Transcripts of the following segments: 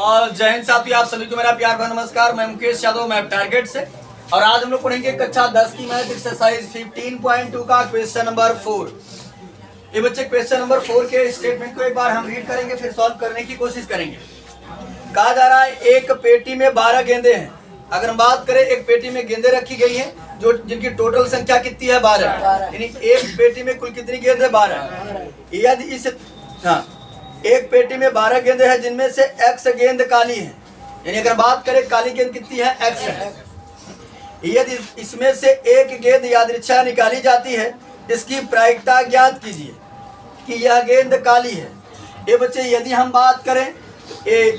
और जय हिंद साथियों, आप सभी को मेरा प्यार भरा नमस्कार। मैं मुकेश यादव, मैं टारगेट से। और आज हम लोग पढ़ेंगे कक्षा 10 की मैथ एक्सरसाइज 15.2 का क्वेश्चन नंबर 4। ये बच्चे क्वेश्चन नंबर 4 के स्टेटमेंट को एक बार हम रीड करेंगे, फिर सॉल्व करने की कोशिश करेंगे। कहा जा रहा है एक पेटी में 12 गेंदे हैं। अगर हम बात करें, एक पेटी में गेंदे रखी गई हैं जो जिनकी टोटल संख्या कितनी है 12, यानी एक पेटी में कुल कितनी गेंद है 12। यदि इस एक पेटी में 12 गेंदे हैं जिनमें से x गेंद काली है, यानी अगर बात करें काली गेंद कितनी है x है। यदि इसमें से एक गेंद यादृच्छा निकाली जाती है, इसकी प्रायिकता ज्ञात कीजिए कि यह गेंद काली है। ये बच्चे यदि हम बात करें तो ये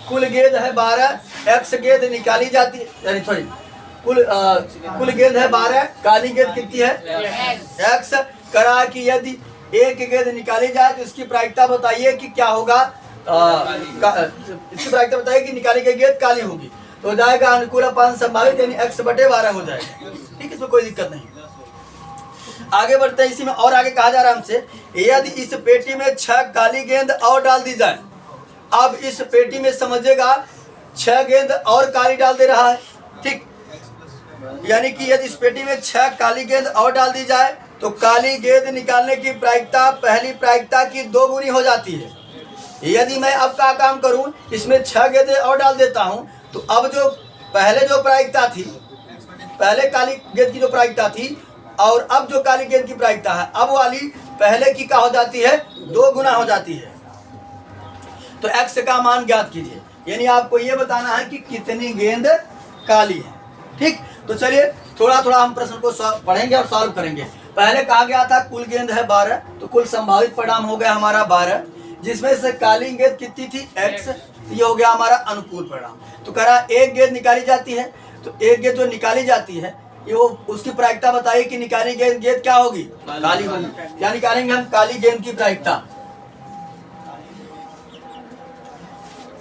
कुल गेंद है 12, x गेंद निकाली जाती है, यानी सॉरी कुल गेंद है 12, काली गेंद कितनी है x। करा कि यदि एक गेंद निकाली जाए तो इसकी प्रायिकता बताइए कि क्या होगा। इसकी प्रायिकता बताइए कि निकाली गई गेंद काली होगी, तो हो जाएगा अनुकूल अपान संभावित, यानी x/12 हो जाएगा। ठीक, इसमें कोई दिक्कत नहीं। आगे बढ़ते हैं। इसी में और आगे कहा जा रहा है हमसे, यदि इस पेटी में 6 काली गेंद और डाल दी जाए। अब इस पेटी में समझिएगा 6 गेंद और काली डाल दे रहा है। ठीक, यानी कि यदि इस पेटी में 6 काली गेंद और डाल दी जाए तो काली गेंद निकालने की प्रायिकता पहली प्रायिकता की 2 गुनी हो जाती है। यदि मैं अब का काम करूं, इसमें 6 गेंदें और डाल देता हूं, तो अब जो पहले जो प्रायिकता थी, पहले काली गेंद की जो प्रायिकता थी और अब जो काली गेंद की प्रायिकता है, अब वाली पहले की क्या हो जाती है 2 गुना हो जाती है। तो x का मान ज्ञात कीजिए, यानी आपको ये बताना है कि कितनी गेंद काली है। ठीक, तो चलिए थोड़ा थोड़ा हम प्रश्न को पढ़ेंगे और सॉल्व करेंगे। पहले कहा गया था कुल गेंद है 12, तो कुल संभावित परिणाम हो गया हमारा 12, जिसमें से काली गेंद कितनी थी x, ये हो गया हमारा अनुकूल परिणाम। तो कह रहा एक गेंद निकाली जाती है, तो एक गेंद जो निकाली जाती है ये वो उसकी प्रायिकता बताइए कि निकाली गेंद क्या होगी, काली होगी। या निकालेंगे हम काली गेंद की प्रायिकता।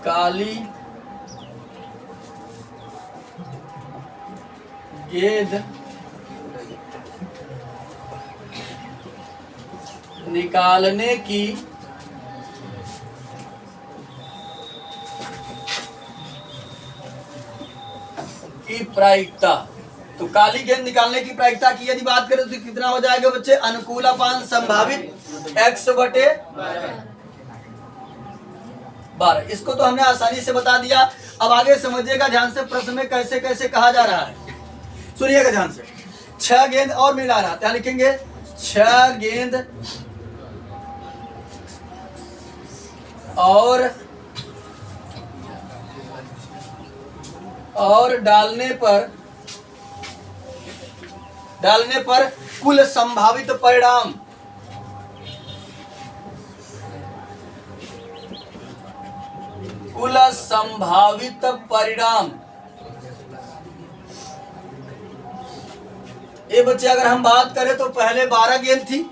काली गेंद निकालने की प्रायिकता। तो काली गेंद निकालने की प्रायिकता की यदि बात करें तो कितना हो जाएगा बच्चे, अनुकूल अपान संभावित x/12। इसको तो हमने आसानी से बता दिया। अब आगे समझिएगा ध्यान से, प्रश्न में कैसे कैसे कहा जा रहा है, सुनिएगा ध्यान से। 6 गेंद और मिला रहा, क्या लिखेंगे 6 गेंद और डालने पर कुल संभावित परिणाम। कुल संभावित परिणाम। ये बच्चे अगर हम बात करें तो पहले 12 गेंद थी,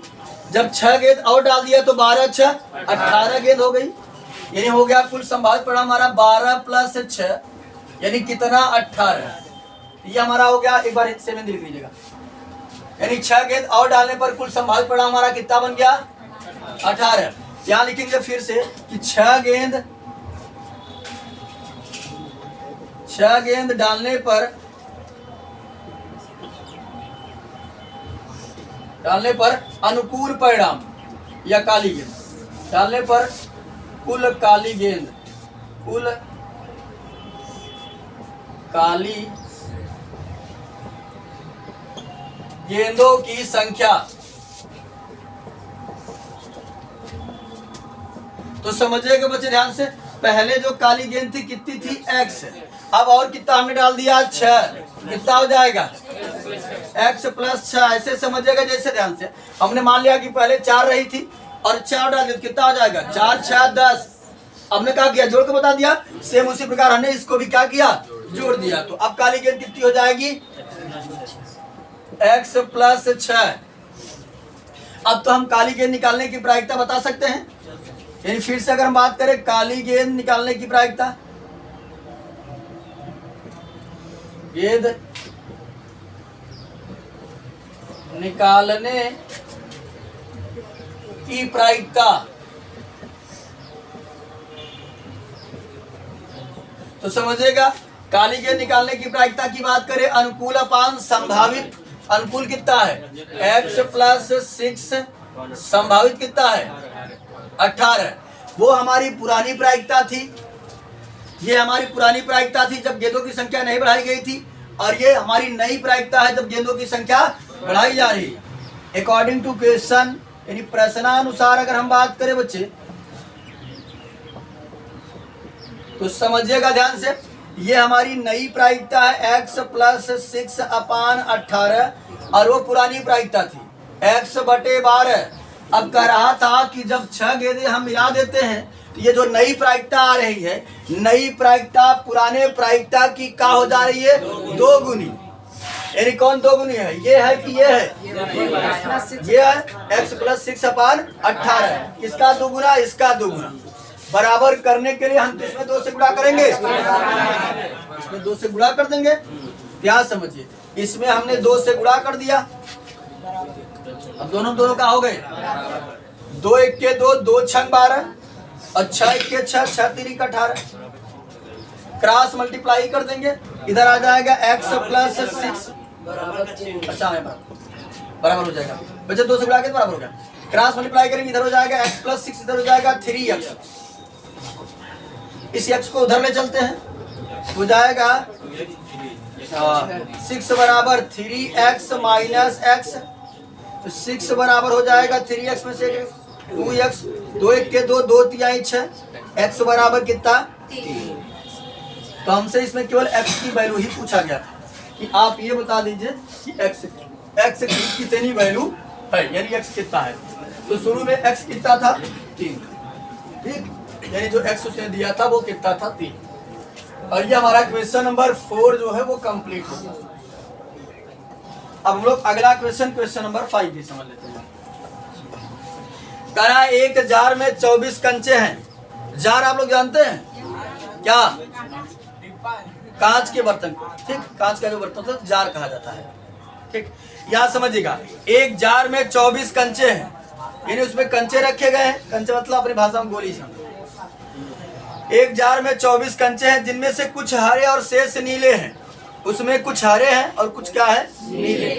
जब 6 गेंद और डाल दिया तो 12 6 18 गेंद हो गई, यानी हो गया कुल संभावित परिणाम हमारा 12 + 6, यानी कितना 18। ये हमारा हो गया, एक बार 7 लिख लीजिएगा, यानी 6 गेंद और डालने पर कुल संभावित परिणाम हमारा कितना बन गया 18। यहाँ लिखेंगे फिर से कि 6 गेंद डालने पर अनुकूल परिणाम या काली गेंद डालने पर कुल काली गेंदों की संख्या। तो समझिएगा बच्चे ध्यान से, पहले जो काली गेंद थी कितनी थी x, अब और कितना हमने डाल दिया 6, कितना हो जाएगा x + 6। ऐसे समझिएगा जैसे ध्यान से हमने मान लिया कि पहले 4 रही थी और 4 डाल दिया, कितना हो जाएगा 4 6 10। हमने क्या किया, जोड़ के बता दिया। सेम उसी प्रकार हमने इसको भी क्या किया, जोड़ दिया। तो अब काली गेंद कितनी हो जाएगी x + 6। अब तो हम काली गेंद निकालने की प्रायिकता बता सकते हैं, यानी फिर से अगर हम बात करें काली गेंद निकालने की प्रायिकता, गेंद निकालने की प्रायिकता तो समझिएगा काली गेंद निकालने की प्रायिकता की बात करें, अनुकूल अपान संभावित, अनुकूल कितना है x प्लस 6, संभावित कितना है 18। वो हमारी पुरानी प्रायिकता थी, ये हमारी पुरानी प्रायिकता थी जब गेंदों की संख्या नहीं बढ़ाई गई थी, और ये हमारी नई प्रायिकता है जब गेंदों की संख्या बढ़ाई जा रही है। अकॉर्डिंग टू क्वेश्चन, यानी प्रश्नानुसार अगर हम बात करें बच्चे, तो समझिएगा ध्यान से, ये हमारी नई प्रायिकता है x प्लस 6 अपान 18, और वो पुरानी प्रायिकता थी x बटे 12। अब कह रहा था कि जब 6 गेंदें हम मिला देते हैं तो ये जो नई प्रायिकता आ रही है, नई प्रायिकता पुराने प्रायिकता की क्या हो जा रही है, 2 गुनी। यानी कौन 2 गुनी है, ये है कि ये है, ये है x प्लस 6 अपान 18, किसका 2 गुना, इसका 2 गुना। बराबर करने के लिए हम इसमें 2 से गुणा करेंगे, इसमें 2 से गुणा कर देंगे। ध्यान समझिए, इसमें हमने 2 से गुणा कर दिया, अब दोनों का हो गए, 2 1 के 2, 2 6 12, और 6 1 के 6, 6 3 18। क्रॉस मल्टीप्लाई कर देंगे, इधर आ जाएगा x प्लस 6, अच्छा है बराबर हो जाएगा बच्चे, 2 से गुणा के बराबर हो गया। क्रॉस मल्टीप्लाई करेंगे, इधर हो जाएगा x प्लस 6, इधर हो जाएगा 3x। इस x को उधर ले चलते हैं, हो जाएगा 6 बराबर 3x माइनस x, तो 6 बराबर हो जाएगा 3x में से 2x, 2 1 के 2, 2 3 6, x बराबर कितना 3। तो हमसे इसमें केवल x की वैल्यू ही पूछा गया था कि आप ये बता दीजिए कि x की कितनी वैल्यू है, यानी x कितना है। तो शुरू में x कितना था 3, ठीक, यानी जो x उसने दिया था वो कितना था 3। और ये हमारा क्वेश्चन नंबर 4 जो है वो कंप्लीट हो गया। अब हम लोग अगला क्वेश्चन नंबर 5 भी समझ लेते हैं। करा एक जार में 24 कंचे हैं। जार आप लोग जानते हैं क्या, कांच के बर्तन को, ठीक, कांच का जो बर्तन होता है जार कहा जाता है, ठीक। यहाँ समझिएगा, एक जार में 24 कंचे हैं, यानी उसमें कंचे रखे गए हैं, कंचे मतलब अपनी भाषा में गोली समझो। एक जार में 24 कंचे हैं, जिनमें से कुछ हरे और शेष नीले हैं। उसमें कुछ हरे हैं और कुछ क्या है, नीले।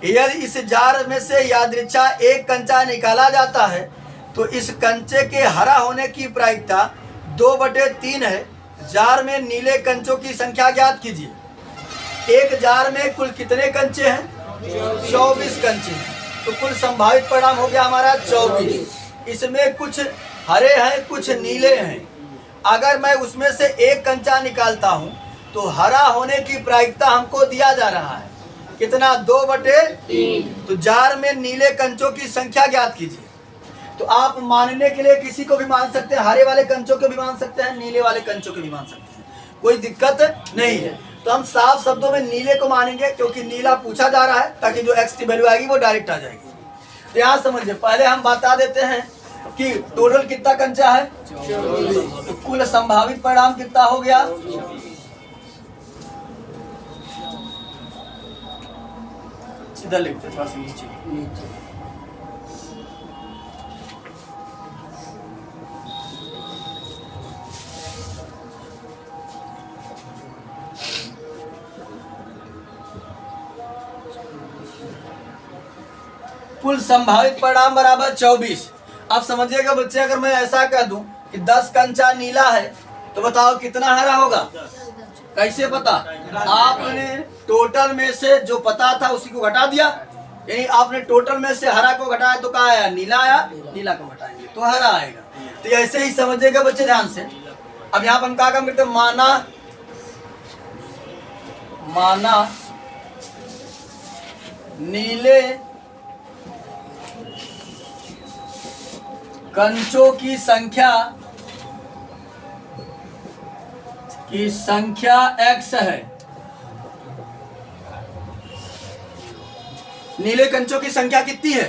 यदि इस जार में से यादृच्छा एक कंचा निकाला जाता है तो इस कंचे के हरा होने की प्रायिकता 2/3 है। जार में नीले कंचों की संख्या ज्ञात कीजिए। एक जार में कुल कितने कंचे हैं, 24 कंचे हैं। तो कुल संभावित परिणाम हो गया हमारा 24। इसमें कुछ हरे हैं, कुछ नीले हैं। अगर मैं उसमें से एक कंचा निकालता हूं तो हरा होने की प्रायिकता हमको दिया जा रहा है कितना, 2/3। तो जार में नीले कंचों की संख्या ज्ञात कीजिए। तो आप मानने के लिए किसी को भी मान सकते हैं, हरे वाले कंचों को भी मान सकते हैं, नीले वाले कंचों को भी मान सकते हैं, कोई दिक्कत नहीं है। तो हम साफ शब्दों में नीले को मानेंगे क्योंकि नीला पूछा जा रहा है, ताकि जो x की वैल्यू आएगी वो डायरेक्ट आ जाएगी। तो यहाँ समझिए, पहले हम बता देते हैं कि टोटल कितना कंचा है, तो कुल संभावित परिणाम कितना हो गया, इधर लिखते थोड़ा सा नीचे। कुल संभावित परिणाम बराबर 24। अब समझिएगा बच्चे, अगर मैं ऐसा कह दूं कि 10 कंचा नीला है तो बताओ कितना हरा होगा, कैसे पता, आपने टोटल में से जो पता था उसी को घटा दिया, यानी आपने टोटल में से हरा को घटाया तो क्या आया, नीला आया, नीला को घटाएंगे तो हरा आएगा। तो ऐसे ही समझिएगा बच्चे ध्यान से। अब यहाँ पर हम क्या काम करते हैं, माना नीले कंचों की संख्या x है। नीले कंचों की संख्या कितनी है,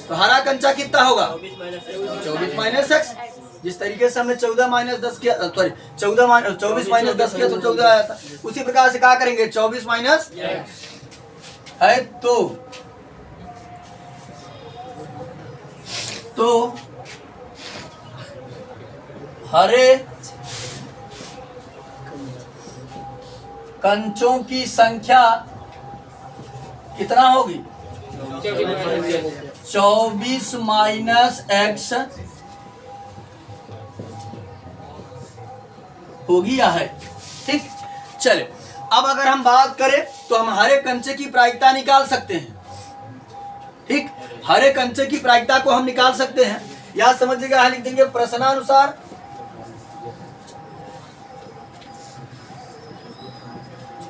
तो हरा कंचा कितना होगा, 24 माइनस x। जिस तरीके से हमने 14 माइनस 10 किया, सॉरी 24 माइनस 10 किया तो 14 आया था, उसी प्रकार से क्या करेंगे, 24 माइनस है तो हरे कंचों की संख्या कितना होगी? 24 माइनस एक्स होगी या है? ठीक, चले अब अगर हम बात करें तो हम हरे कंचे की प्रायिकता निकाल सकते हैं। ठीक, हरे कंचे की प्रायिकता को हम निकाल सकते हैं। यहां समझिएगा, यहां लिख देंगे प्रश्नानुसार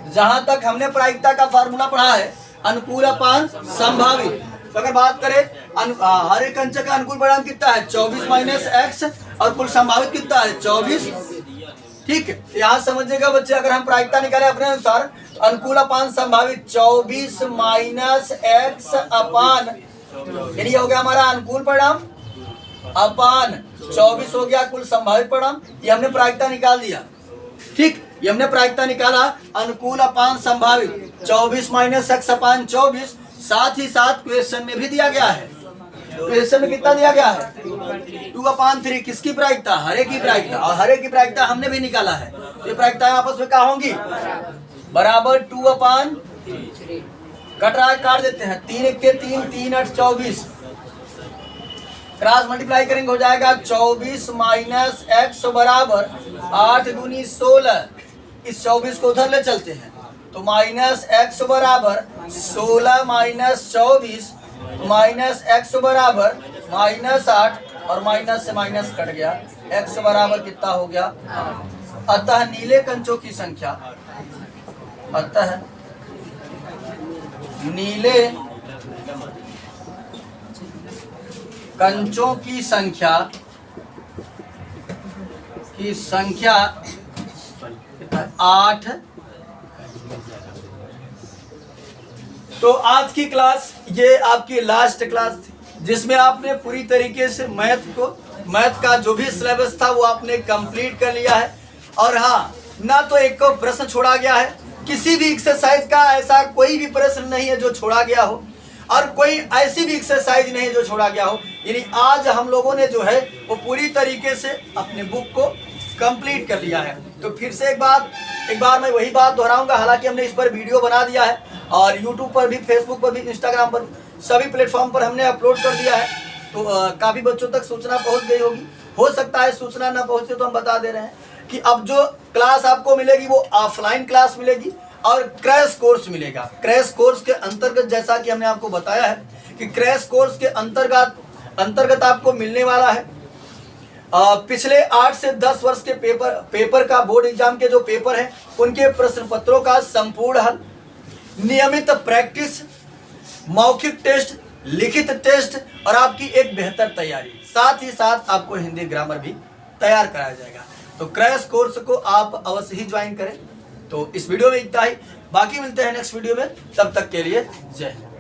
जहां तक हमने प्रायिकता का फार्मूला पढ़ा है अनुकूल अपान संभावित, तो अगर बात करें हरे कंचे का अनुकूल परिणाम कितना है? 24 माइनस एक्स और कुल संभावित कितना है? 24। ठीक है, यहाँ समझिएगा बच्चे, अगर हम प्रायिकता निकालें अपने अनुसार तो अनुकूल अपान संभावित 24 माइनस एक्स अपान, यानी हो गया हमारा अनुकूल परिणाम अपान 24 हो गया कुल संभावित परिणाम। ये हमने प्रायिकता निकाल दिया। ठीक, ये हमने प्रायिकता निकाला अनुकूल अपान संभावित 24 माइनस एक्स अपान 24। साथ ही साथ क्वेश्चन में भी दिया गया है, क्वेश्चन में कितना दिया गया है? 2/3। किसकी प्रायिकता? हरे की प्रायिकता, और हरे की प्रायिकता हमने भी निकाला है। ये प्रायिकता आपस में क्या होंगी? बराबर 2/3। कट रहा है, काट देते हैं। 3 1 के 3, 3 8 24, क्रॉस मल्टीप्लाई करेंगे हो जाएगा 24 माइनस एक्स बराबर 8 दूनी 16। इस 24 को उधर ले चलते हैं तो माइनस एक्स बराबर 16 माइनस 24 माइनस एक्स बराबर माइनस 8, और माइनस से माइनस कट गया, एक्स बराबर कितना हो गया? अतः नीले कंचों की संख्या, अतः नीले कंचों की संख्या कितना? 8। तो आज की क्लास ये आपकी लास्ट क्लास थी, जिसमें आपने पूरी तरीके से मैथ का जो भी सिलेबस था वो आपने कंप्लीट कर लिया है। और हाँ, ना तो एक को प्रश्न छोड़ा गया है, किसी भी एक्सरसाइज का ऐसा कोई भी प्रश्न नहीं है जो छोड़ा गया हो, और कोई ऐसी भी एक्सरसाइज नहीं है जो छोड़ा गया हो। यानी आज हम लोगों ने जो है वो पूरी तरीके से अपने बुक को कंप्लीट कर लिया है। तो फिर से एक बार मैं वही बात दोहराऊंगा, हालांकि हमने इस पर वीडियो बना दिया है और यूट्यूब पर भी, फेसबुक पर भी, इंस्टाग्राम पर, सभी प्लेटफॉर्म पर हमने अपलोड कर दिया है। तो काफ़ी बच्चों तक सूचना पहुंच गई होगी। हो सकता है सूचना ना पहुंचे तो हम बता दे रहे हैं कि अब जो क्लास आपको मिलेगी वो ऑफलाइन क्लास मिलेगी और क्रैश कोर्स मिलेगा। क्रैश कोर्स के अंतर्गत, जैसा कि हमने आपको बताया है कि क्रैश कोर्स के अंतर्गत आपको मिलने वाला है पिछले 8 से 10 वर्ष के पेपर का, बोर्ड एग्जाम के जो पेपर हैं उनके प्रश्न पत्रों का संपूर्ण हल, नियमित प्रैक्टिस, मौखिक टेस्ट, लिखित टेस्ट और आपकी एक बेहतर तैयारी, साथ ही साथ आपको हिंदी ग्रामर भी तैयार कराया जाएगा। तो क्रैश कोर्स को आप अवश्य ही ज्वाइन करें। तो इस वीडियो में इतना ही, बाकी मिलते हैं नेक्स्ट वीडियो में, तब तक के लिए जय हिंद।